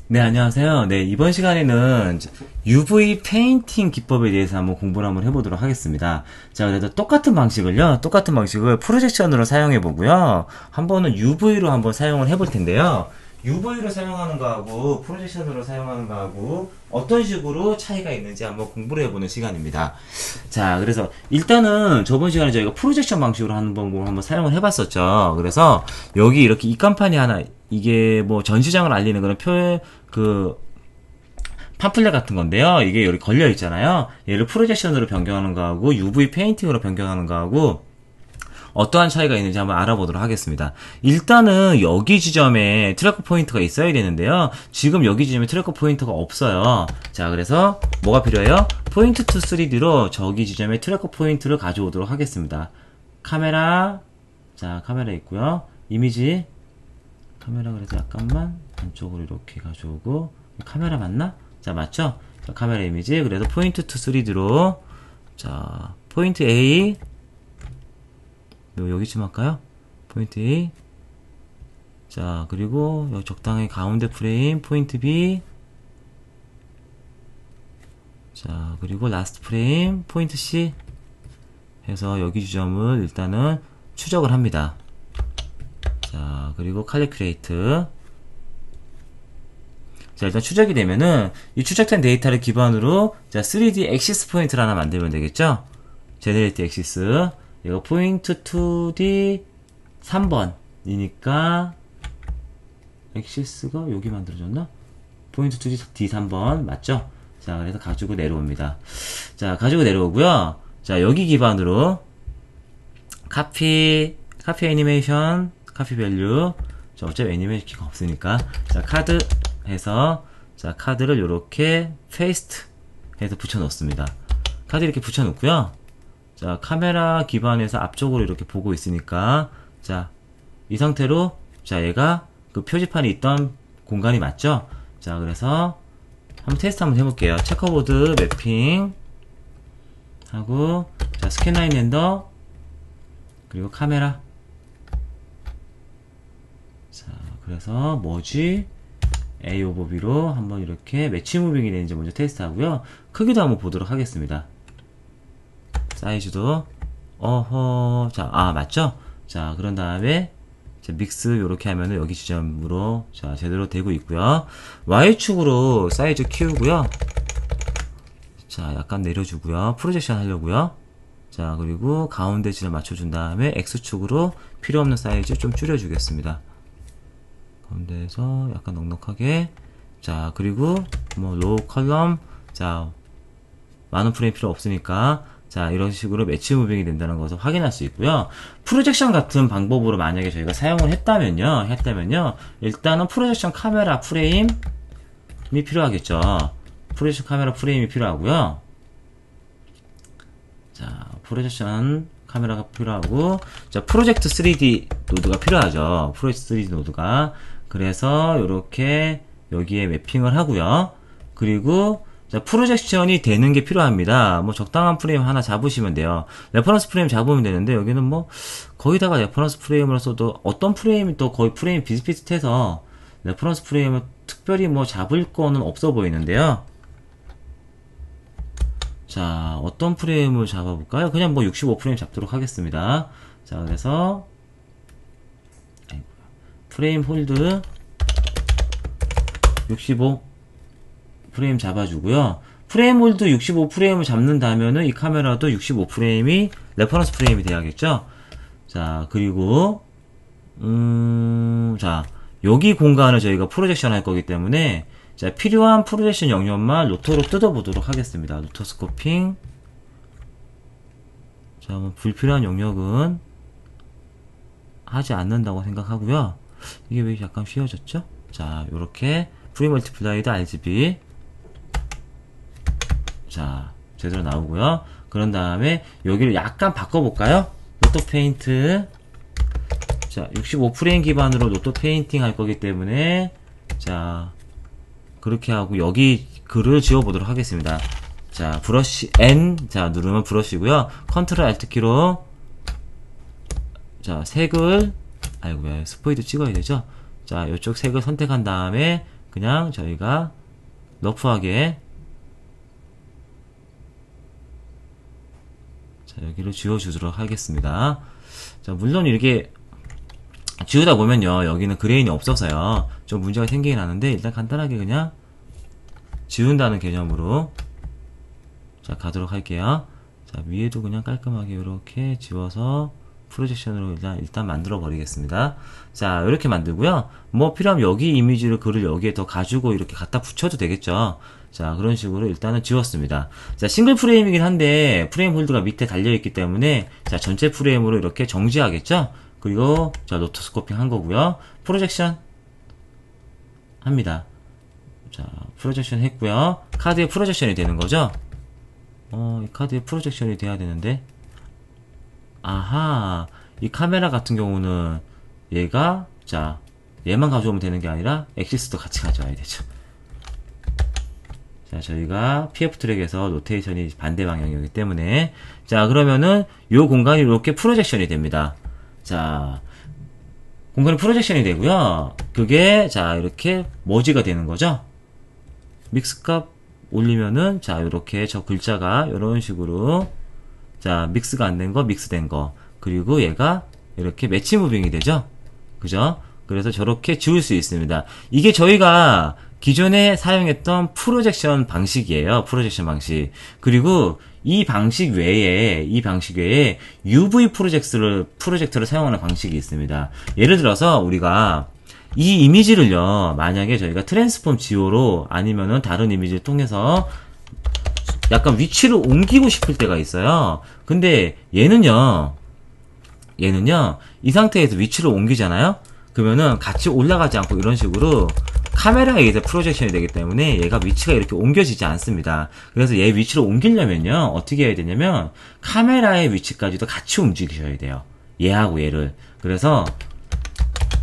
네, 안녕하세요. 네, 이번 시간에는 UV 페인팅 기법에 대해서 한번 공부를 한번 해보도록 하겠습니다. 자, 그래도 똑같은 방식을 프로젝션으로 사용해 보고요. 한 번은 UV로 한번 사용을 해볼 텐데요. UV로 사용하는 거하고 프로젝션으로 사용하는 거하고 어떤 식으로 차이가 있는지 한번 공부를 해보는 시간입니다. 자, 그래서 일단은 저번 시간에 저희가 프로젝션 방식으로 하는 방법을 한번 사용을 해봤었죠. 그래서 여기 이렇게 입간판이 하나, 이게 뭐 전시장을 알리는 그런 팜플렛 같은 건데요. 이게 여기 걸려 있잖아요. 얘를 프로젝션으로 변경하는 거하고 UV 페인팅으로 변경하는 거하고 어떠한 차이가 있는지 한번 알아보도록 하겠습니다. 일단은 여기 지점에 트래커 포인트가 있어야 되는데요. 지금 여기 지점에 트래커 포인트가 없어요. 자, 그래서 뭐가 필요해요? 포인트 투 3D로 저기 지점에 트래커 포인트를 가져오도록 하겠습니다. 카메라, 자, 카메라 있고요. 이미지, 카메라 그래서 약간만 안쪽으로 이렇게 가져오고, 카메라 맞나? 자, 맞죠? 자, 카메라 이미지, 그래서 포인트 투 3D로, 자, 포인트 A, 여기쯤 할까요? 포인트 A. 자, 그리고 여기 적당히 가운데 프레임, 포인트 B. 자, 그리고 라스트 프레임, 포인트 C. 해서 여기 지점을 일단은 추적을 합니다. 자, 그리고 칼리큘레이트. 자, 일단 추적이 되면은 이 추적된 데이터를 기반으로 자, 3D 엑시스 포인트를 하나 만들면 되겠죠? 제너레이트 엑시스. 이거 포인트 2D 3번이니까 엑시스가 여기 만들어졌나? 포인트 2D D 3번 맞죠? 자, 그래서 가지고 내려옵니다. 자, 가지고 내려오고요. 자, 여기 기반으로 카피 애니메이션, 카피 밸류. 자, 어차피 애니메이션 키가 없으니까. 자, 카드 해서 자, 카드를 요렇게 페이스트 해서 붙여 넣습니다. 카드 이렇게 붙여 놓고요. 자, 카메라 기반에서 앞쪽으로 이렇게 보고 있으니까, 자, 이 상태로, 자, 얘가 그 표지판이 있던 공간이 맞죠? 자, 그래서, 한번 테스트 한번 해볼게요. 체커보드 매핑, 하고, 자, 스캔라인 렌더, 그리고 카메라. 자, 그래서, 뭐지? A 오버 B로 한번 이렇게 매치 무빙이 되는지 먼저 테스트 하고요. 크기도 한번 보도록 하겠습니다. 사이즈도 자, 맞죠? 자, 그런 다음에 자, 믹스 요렇게 하면은 여기 지점으로 자, 제대로 되고 있고요. Y축으로 사이즈 키우고요. 자, 약간 내려주고요. 프로젝션 하려고요. 자, 그리고 가운데 지점 맞춰준 다음에 X축으로 필요 없는 사이즈 좀 줄여주겠습니다. 가운데에서 약간 넉넉하게. 자, 그리고 뭐 로우 컬럼, 자, 많은 프레임 필요 없으니까 자, 이런 식으로 매치 무빙이 된다는 것을 확인할 수 있고요. 프로젝션 같은 방법으로 만약에 저희가 사용을 했다면요, 일단은 프로젝션 카메라 프레임이 필요하겠죠. 프로젝션 카메라 프레임이 필요하고요. 자, 프로젝션 카메라가 필요하고, 자, 프로젝트 3D 노드가 필요하죠. 프로젝트 3D 노드가. 그래서, 요렇게, 여기에 매핑을 하고요. 그리고, 자, 프로젝션이 되는 게 필요합니다. 뭐, 적당한 프레임 하나 잡으시면 돼요. 레퍼런스 프레임 잡으면 되는데, 여기는 뭐, 거의다가 레퍼런스 프레임을 써도, 어떤 프레임이 또 거의 프레임 비슷비슷해서, 레퍼런스 프레임을 특별히 뭐 잡을 거는 없어 보이는데요. 자, 어떤 프레임을 잡아볼까요? 그냥 뭐 65프레임 잡도록 하겠습니다. 자, 그래서, 프레임 홀드, 65 프레임 잡아주고요. 프레임 홀드 65프레임을 잡는다면은 이 카메라도 65프레임이 레퍼런스 프레임이 돼야겠죠? 자, 그리고, 자, 여기 공간을 저희가 프로젝션 할 거기 때문에, 자, 필요한 프로젝션 영역만 로터로 뜯어보도록 하겠습니다. 로터스코핑. 자, 뭐 불필요한 영역은 하지 않는다고 생각하고요. 이게 왜 약간 휘어졌죠? 자, 요렇게 프리멀티플라이드 RGB. 자, 제대로 나오고요. 그런 다음에 여기를 약간 바꿔볼까요? 로또 페인트. 자, 65프레임 기반으로 로또 페인팅 할 거기 때문에, 자, 그렇게 하고 여기 글을 지워보도록 하겠습니다. 자, 브러쉬 N, 자, 누르면 브러쉬고요. 컨트롤 알트 키로, 자, 색을, 아이고야, 스포이드 찍어야 되죠? 자, 이쪽 색을 선택한 다음에, 그냥 저희가 러프하게 자, 여기를 지워주도록 하겠습니다. 자, 물론 이렇게 지우다 보면요, 여기는 그레인이 없어서요, 좀 문제가 생기긴 하는데, 일단 간단하게 그냥 지운다는 개념으로 자, 가도록 할게요. 자, 위에도 그냥 깔끔하게 이렇게 지워서 프로젝션으로 일단 만들어 버리겠습니다. 자, 이렇게 만들고요. 뭐 필요하면 여기 이미지를 글을 여기에 더 가지고 이렇게 갖다 붙여도 되겠죠. 자, 그런 식으로 일단은 지웠습니다. 자, 싱글 프레임이긴 한데 프레임 홀드가 밑에 달려있기 때문에 자, 전체 프레임으로 이렇게 정지하겠죠. 그리고 자, 노트스코핑 한 거고요. 프로젝션 합니다. 자, 프로젝션 했고요. 카드에 프로젝션이 되는 거죠. 이 카드에 프로젝션이 돼야 되는데, 아하, 이 카메라 같은 경우는 얘가 자, 얘만 가져오면 되는 게 아니라 엑시스도 같이 가져와야 되죠. 자, 저희가 PF 트랙에서 로테이션이 반대 방향이기 때문에 자, 그러면은 요 공간이 이렇게 프로젝션이 됩니다. 자, 공간이 프로젝션이 되고요. 그게 자, 이렇게 머지가 되는 거죠. 믹스값 올리면은 자, 요렇게 저 글자가 요런 식으로 자, 믹스가 안 된 거, 믹스된 거, 그리고 얘가 이렇게 매치 무빙이 되죠. 그죠? 그래서 저렇게 지울 수 있습니다. 이게 저희가 기존에 사용했던 프로젝션 방식이에요. 프로젝션 방식. 그리고 이 방식 외에 UV 프로젝트를 사용하는 방식이 있습니다. 예를 들어서 우리가 이 이미지를요, 만약에 저희가 트랜스폼 지오로 아니면은 다른 이미지를 통해서 약간 위치를 옮기고 싶을 때가 있어요. 근데 얘는요, 이 상태에서 위치를 옮기잖아요? 그러면은 같이 올라가지 않고 이런 식으로 카메라에 의해서 프로젝션이 되기 때문에 얘가 위치가 이렇게 옮겨지지 않습니다. 그래서 얘 위치를 옮기려면요, 어떻게 해야 되냐면 카메라의 위치까지도 같이 움직이셔야 돼요. 얘하고 얘를. 그래서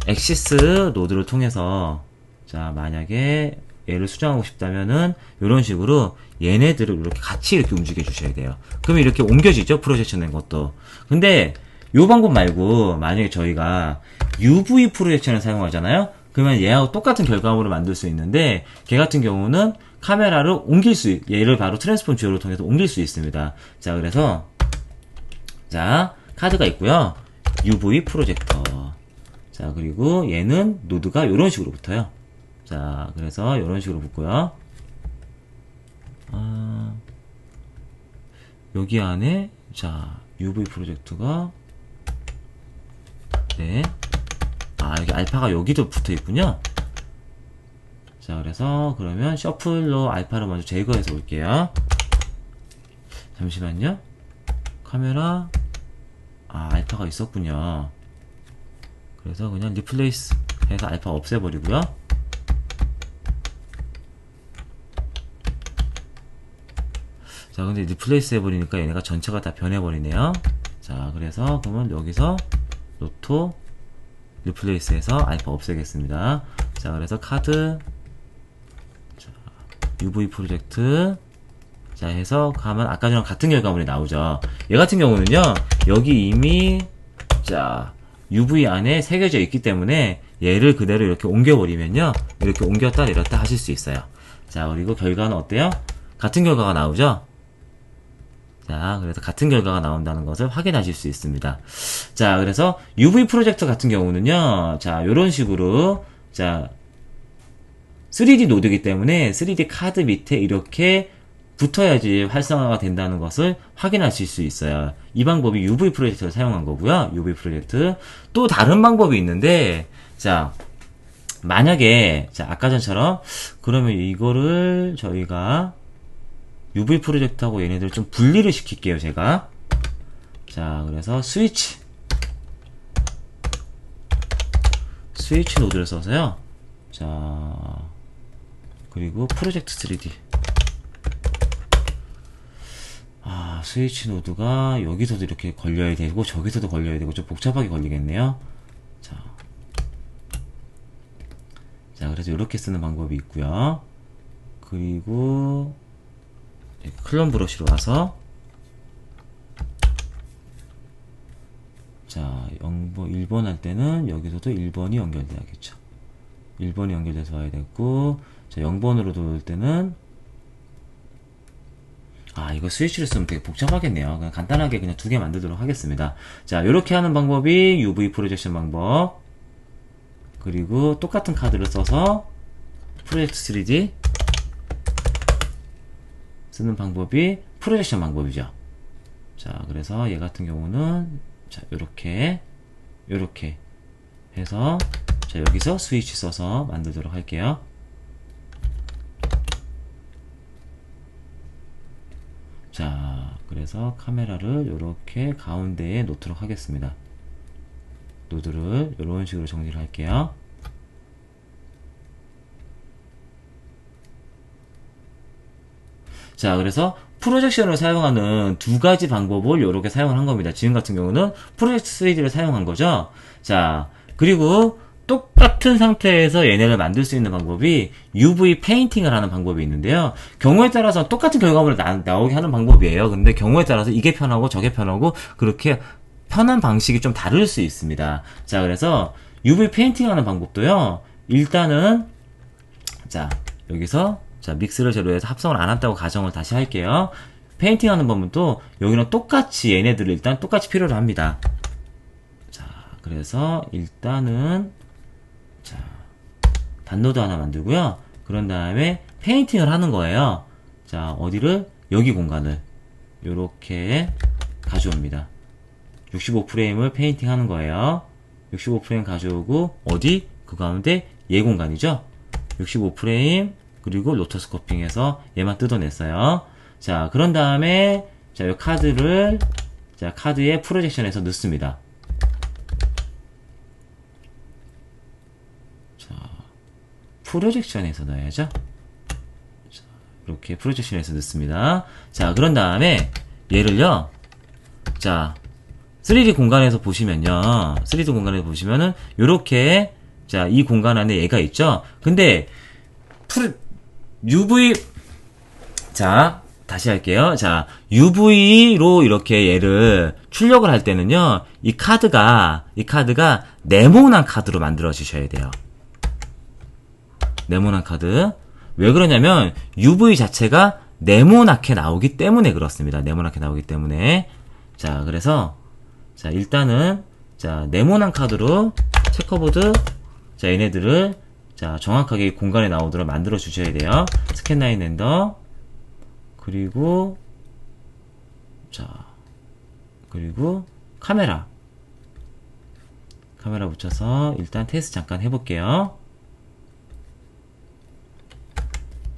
엑시스 노드를 통해서 자, 만약에 얘를 수정하고 싶다면은 이런 식으로 얘네들을 이렇게 같이 이렇게 움직여 주셔야 돼요. 그러면 이렇게 옮겨지죠, 프로젝션 된 것도. 근데 요 방법 말고 만약에 저희가 UV 프로젝션을 사용하잖아요. 그러면 얘하고 똑같은 결과물을 만들 수 있는데 걔 같은 경우는 카메라를 얘를 바로 트랜스폼 지오를 통해서 옮길 수 있습니다. 자, 그래서 자, 카드가 있고요. UV 프로젝터. 자, 그리고 얘는 노드가 이런 식으로 붙어요. 자, 그래서 이런 식으로 붙고요. 여기 안에 자, UV 프로젝트가 네. 여기 알파가 여기도 붙어 있군요. 자, 그래서 그러면 셔플로 알파를 먼저 제거해서 올게요. 잠시만요. 카메라 알파가 있었군요. 그래서 그냥 리플레이스 해서 알파 없애버리고요. 자, 근데 리플레이스 해버리니까 얘네가 전체가 다 변해버리네요. 자, 그래서 그러면 여기서 노토 리플레이스해서 알파 없애겠습니다. 자, 그래서 카드 자, UV 프로젝트 자, 해서 가면 아까 전랑 같은 결과물이 나오죠. 얘 같은 경우는요, 여기 이미 자, UV 안에 새겨져 있기 때문에 얘를 그대로 이렇게 옮겨버리면요, 이렇게 옮겼다 내렸다 하실 수 있어요. 자, 그리고 결과는 어때요? 같은 결과가 나오죠? 자, 그래서 같은 결과가 나온다는 것을 확인하실 수 있습니다. 자, 그래서 UV 프로젝터 같은 경우는요, 자, 요런 식으로, 자, 3D 노드이기 때문에 3D 카드 밑에 이렇게 붙어야지 활성화가 된다는 것을 확인하실 수 있어요. 이 방법이 UV 프로젝터를 사용한 거고요. UV 프로젝트. 또 다른 방법이 있는데, 자, 만약에, 자, 아까 전처럼, 그러면 이거를 저희가 UV 프로젝트하고 얘네들 좀 분리를 시킬게요, 제가. 자, 그래서 스위치 노드를 써서요. 자, 그리고 프로젝트 3D. 스위치 노드가 여기서도 이렇게 걸려야 되고 저기서도 걸려야 되고 좀 복잡하게 걸리겠네요. 자, 그래서 이렇게 쓰는 방법이 있고요. 그리고 클론 브러쉬로 와서 자, 1번 할 때는 여기서도 1번이 연결돼야겠죠. 1번이 연결돼서 와야 되고, 자, 0번으로 돌 때는, 이거 스위치를 쓰면 되게 복잡하겠네요. 그냥 간단하게 그냥 두 개 만들도록 하겠습니다. 자, 이렇게 하는 방법이 UV 프로젝션 방법. 그리고 똑같은 카드를 써서 프로젝트 3D 쓰는 방법이 프로젝션 방법이죠. 자, 그래서 얘 같은 경우는, 자, 요렇게 해서, 자, 여기서 스위치 써서 만들도록 할게요. 자, 그래서 카메라를 이렇게 가운데에 놓도록 하겠습니다. 노드를 이런 식으로 정리를 할게요. 자, 그래서 프로젝션을 사용하는 두 가지 방법을 이렇게 사용을 한 겁니다. 지금 같은 경우는 프로젝트 3D를 사용한 거죠. 자, 그리고 똑같은 상태에서 얘네를 만들 수 있는 방법이 UV 페인팅을 하는 방법이 있는데요. 경우에 따라서 똑같은 결과물을 나오게 하는 방법이에요. 근데 경우에 따라서 이게 편하고 저게 편하고 그렇게 편한 방식이 좀 다를 수 있습니다. 자, 그래서 UV 페인팅 하는 방법도요. 일단은, 자, 여기서, 자, 믹스를 제로해서 합성을 안 한다고 가정을 다시 할게요. 페인팅 하는 방법도 여기는 똑같이 얘네들을 일단 똑같이 필요로 합니다. 자, 그래서 일단은, 자, 단노드 하나 만들고요. 그런 다음에 페인팅을 하는 거예요. 자, 어디를? 여기 공간을 요렇게 가져옵니다. 65프레임을 페인팅 하는 거예요. 65프레임 가져오고 어디? 그 가운데 얘 공간이죠. 65프레임 그리고 로터스코핑해서 얘만 뜯어냈어요. 자, 그런 다음에 자, 이 카드를 자, 카드에 프로젝션에서 넣습니다. 자, 프로젝션에서 넣어야죠. 자, 이렇게 프로젝션에서 넣습니다. 자, 그런 다음에 얘를요. 자, 3D 공간에서 보시면요. 3D 공간에서 보시면은 요렇게 자, 이 공간 안에 얘가 있죠. 근데 UV 자, 다시 할게요. 자, UV로 이렇게 얘를 출력을 할 때는요. 이 카드가 네모난 카드로 만들어 주셔야 돼요. 네모난 카드. 왜 그러냐면 UV 자체가 네모나게 나오기 때문에 그렇습니다. 네모나게 나오기 때문에. 자, 그래서 자, 일단은 자, 네모난 카드로 체커보드 자, 얘네들을 자, 정확하게 공간에 나오도록 만들어 주셔야 돼요. 스캔라인 렌더 그리고 자, 그리고 카메라 붙여서 일단 테스트 잠깐 해볼게요.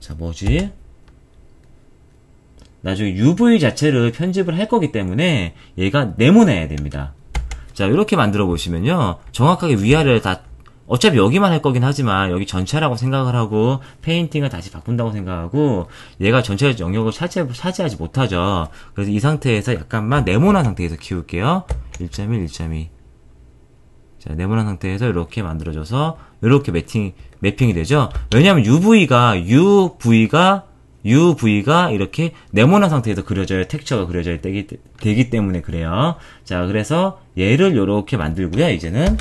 자, 뭐지? 나중에 UV 자체를 편집을 할 거기 때문에 얘가 네모나야 됩니다. 자, 이렇게 만들어 보시면요. 정확하게 위아래를 다 어차피 여기만 할 거긴 하지만 여기 전체라고 생각을 하고 페인팅을 다시 바꾼다고 생각하고 얘가 전체 영역을 차지하지 못하죠. 그래서 이 상태에서 약간만 네모난 상태에서 키울게요. 1.1, 1.2 자, 네모난 상태에서 이렇게 만들어져서 이렇게 매핑이 되죠. 왜냐하면 UV가 이렇게 네모난 상태에서 그려져야 텍스처가 그려져야 되기 때문에 그래요. 자, 그래서 얘를 이렇게 만들고요. 이제는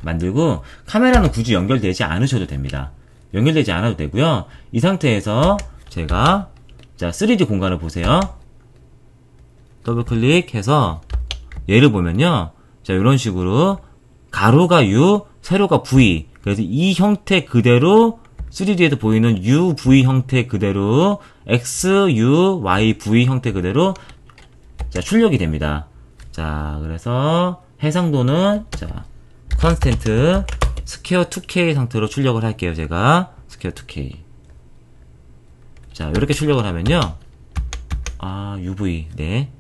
만들고 카메라는 굳이 연결되지 않으셔도 됩니다. 연결되지 않아도 되고요. 이 상태에서 제가 자, 3D 공간을 보세요. 더블 클릭해서 얘를 보면요. 자, 이런 식으로 가로가 U, 세로가 V. 그래서 이 형태 그대로 3D에서 보이는 UV 형태 그대로 X, U, Y, V 형태 그대로 자, 출력이 됩니다. 자, 그래서 해상도는 자, 컨스텐트 스퀘어 2K 상태로 출력을 할게요. 제가 스퀘어 2K 자, 이렇게 출력을 하면요. UV 네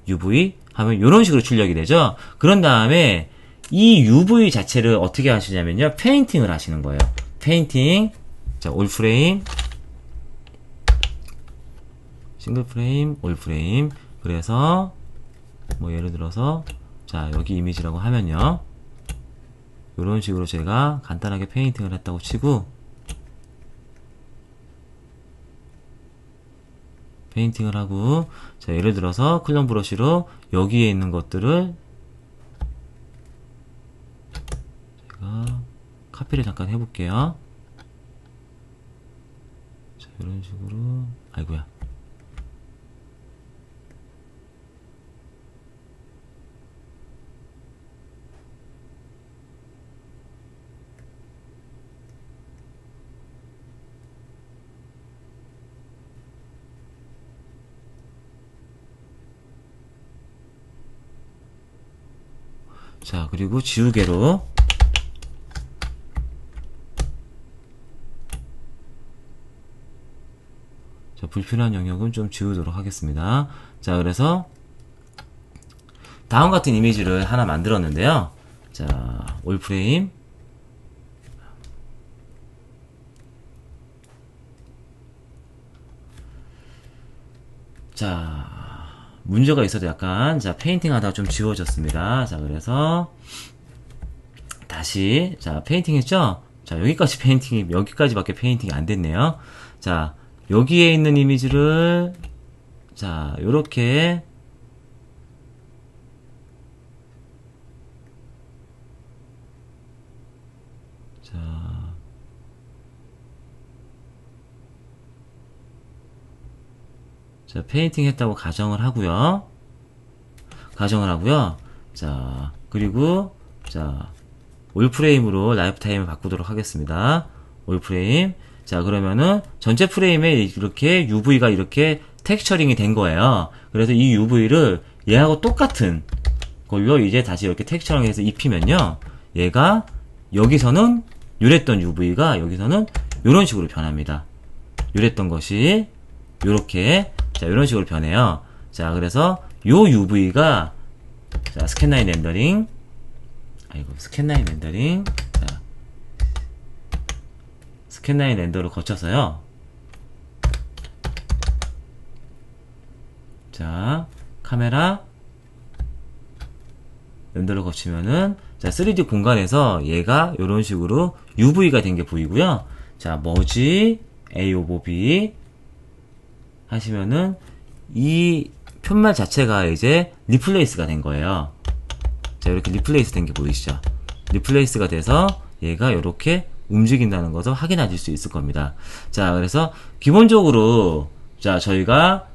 UV 하면 이런 식으로 출력이 되죠. 그런 다음에 이 UV 자체를 어떻게 하시냐면요. 페인팅을 하시는 거예요. 페인팅 자, 올 프레임 싱글 프레임 올 프레임 그래서 뭐 예를 들어서 자, 여기 이미지라고 하면요. 이런 식으로 제가 간단하게 페인팅을 했다고 치고 페인팅을 하고 자, 예를 들어서 클론 브러쉬로 여기에 있는 것들을 제가 카피를 잠깐 해볼게요. 자, 이런 식으로. 아이고야. 자, 그리고 지우개로 자, 불필요한 영역은 좀 지우도록 하겠습니다. 자, 그래서 다음 같은 이미지를 하나 만들었는데요. 자, 올 프레임. 자, 문제가 있어도 약간, 자, 페인팅 하다가 좀 지워졌습니다. 자, 그래서, 다시, 자, 페인팅 했죠? 자, 여기까지밖에 페인팅이 안 됐네요. 자, 여기에 있는 이미지를, 자, 요렇게, 자, 페인팅 했다고 가정을 하고요. 자, 그리고 자, 올 프레임으로 라이프 타임을 바꾸도록 하겠습니다. 올 프레임. 자, 그러면은 전체 프레임에 이렇게 UV가 이렇게 텍스처링이 된 거예요. 그래서 이 UV를 얘하고 똑같은 걸로 이제 다시 이렇게 텍스처링해서 입히면요. 얘가 여기서는 요랬던 UV가 여기서는 요런 식으로 변합니다. 요랬던 것이 요렇게, 자, 이런 식으로 변해요. 자, 그래서 요 UV가, 자, 스캔라인 렌더링. 자, 스캔라인 렌더를 거쳐서요. 자, 카메라 렌더를 거치면은, 자, 3D 공간에서 얘가 요런 식으로 UV가 된 게 보이고요. 자, 머지, A 오버 B 하시면은 이 편말 자체가 이제 리플레이스가 된 거예요. 자, 이렇게 리플레이스 된 게 보이시죠? 리플레이스가 돼서 얘가 이렇게 움직인다는 것을 확인하실 수 있을 겁니다. 자, 그래서 기본적으로 자, 저희가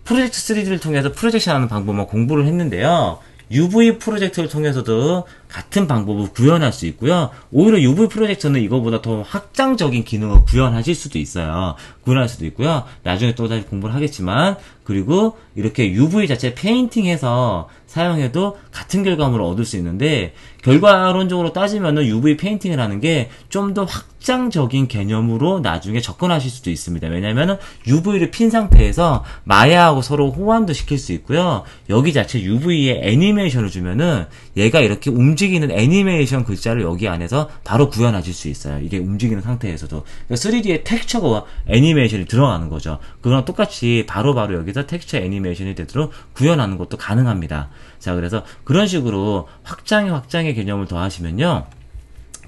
프로젝트 3D를 통해서 프로젝션 하는 방법만 공부를 했는데요. UV 프로젝터를 통해서도 같은 방법을 구현할 수 있고요. 오히려 UV 프로젝터는 이거보다 더 확장적인 기능을 구현하실 수도 있어요. 구현할 수도 있고요. 나중에 또 다시 공부를 하겠지만, 그리고 이렇게 UV 자체 페인팅해서 사용해도 같은 결과물을 얻을 수 있는데, 결과론적으로 따지면은 UV 페인팅을 하는 게 좀 더 확장적인 개념으로 나중에 접근하실 수도 있습니다. 왜냐면은 UV를 핀 상태에서 마야하고 서로 호환도 시킬 수 있고요. 여기 자체 UV에 애니메이션을 주면은 얘가 이렇게 움직이는 애니메이션 글자를 여기 안에서 바로 구현하실 수 있어요. 이게 움직이는 상태에서도. 3D에 텍스처가 애니메이션이 들어가는 거죠. 그거랑 똑같이 바로바로 여기서 텍스처 애니메이션이 되도록 구현하는 것도 가능합니다. 자, 그래서 그런 식으로 확장의 개념을 더하시면요.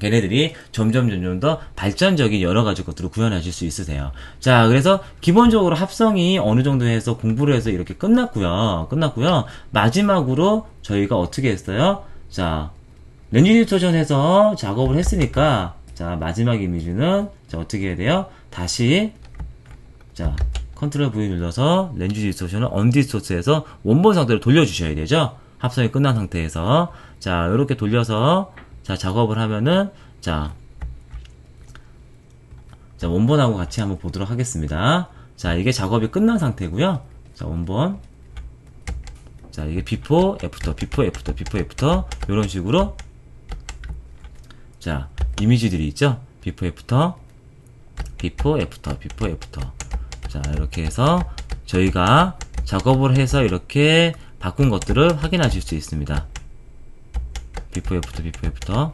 걔네들이 점점 더 발전적인 여러 가지 것들을 구현하실 수 있으세요. 자, 그래서 기본적으로 합성이 어느 정도 해서 공부를 해서 이렇게 끝났고요. 마지막으로 저희가 어떻게 했어요? 자, 렌즈 디스토션 해서 작업을 했으니까, 자, 마지막 이미지는, 자, 어떻게 해야 돼요? 다시, 자, 컨트롤 V 눌러서 렌즈 디스토션을 언디스토트해서 원본 상태로 돌려주셔야 되죠? 합성이 끝난 상태에서. 자, 이렇게 돌려서, 자, 작업을 하면은, 자, 원본하고 같이 한번 보도록 하겠습니다. 자, 이게 작업이 끝난 상태고요. 자, 원본. 자, 이게 비포, 애프터, 이런 식으로. 자, 이미지들이 있죠? 비포, 애프터. 자, 이렇게 해서 저희가 작업을 해서 이렇게 바꾼 것들을 확인하실 수 있습니다. 비포, 애프터.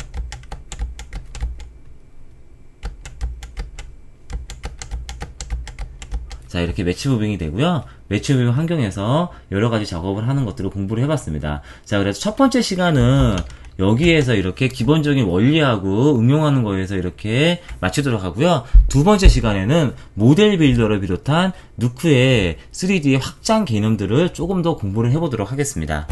자, 이렇게 매치 무빙이 되고요. 매치 무빙 환경에서 여러 가지 작업을 하는 것들을 공부를 해봤습니다. 자, 그래서 첫 번째 시간은 여기에서 이렇게 기본적인 원리하고 응용하는 거에서 이렇게 마치도록 하고요. 두 번째 시간에는 모델 빌더를 비롯한 누크의 3D의 확장 개념들을 조금 더 공부를 해보도록 하겠습니다.